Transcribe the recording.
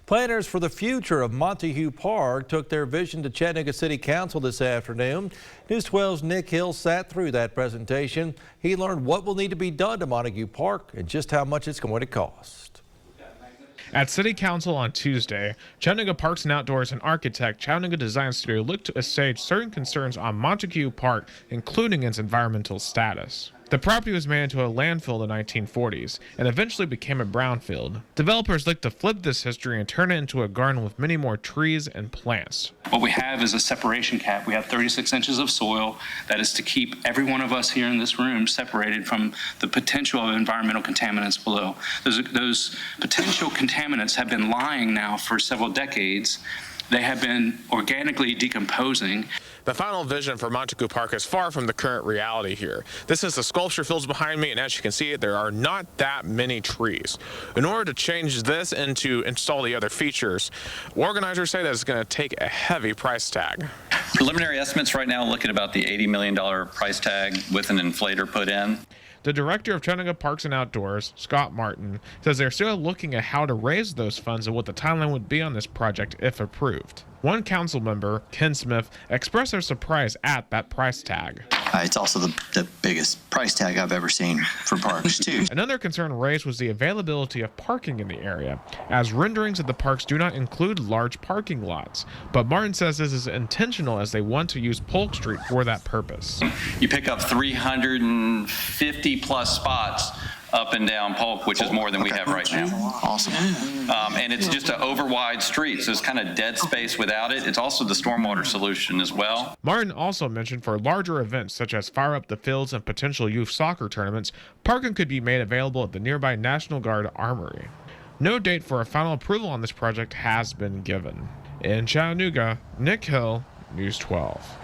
Planners for the future of Montague Park took their vision to Chattanooga City Council this afternoon. News 12's Nick Hill sat through that presentation. He learned what will need to be done to Montague Park and just how much it's going to cost. At City Council on Tuesday, Chattanooga Parks and Outdoors and architect Chattanooga-Design-Studio looked to assuage certain concerns on Montague Park, including its environmental status. The property was made into a landfill in the 1940s and eventually became a brownfield. Developers looked to flip this history and turn it into a garden with many more trees and plants. What we have is a separation cap. We have 36 inches of soil that is to keep every one of us here in this room separated from the potential of environmental contaminants below. Those potential contaminants have been lying now for several decades. They have been organically decomposing. The final vision for Montague Park is far from the current reality here. This is the sculpture fields behind me, and as you can see, there are not that many trees. In order to change this and to install the other features, organizers say that it's going to take a heavy price tag. Preliminary estimates right now look at about the $80 million price tag with an inflator put in. The director of Chattanooga Parks and Outdoors, Scott Martin, says they're still looking at how to raise those funds and what the timeline would be on this project if approved. One council member, Ken Smith, expressed their surprise at that price tag. It's also the biggest price tag I've ever seen for parks, too. Another concern raised was the availability of parking in the area, as renderings of the parks do not include large parking lots. But Martin says this is intentional as they want to use Polk Street for that purpose. You pick up 350 plus spots up and down Polk, which is more than we have right now. Awesome. And it's just an over wide street, so it's kind of dead space without it. It's also the stormwater solution as well. Martin also mentioned for larger events such as Fire Up the Fields and potential youth soccer tournaments, parking could be made available at the nearby National Guard Armory. No date for a final approval on this project has been given. In Chattanooga, Nick Hill, News 12.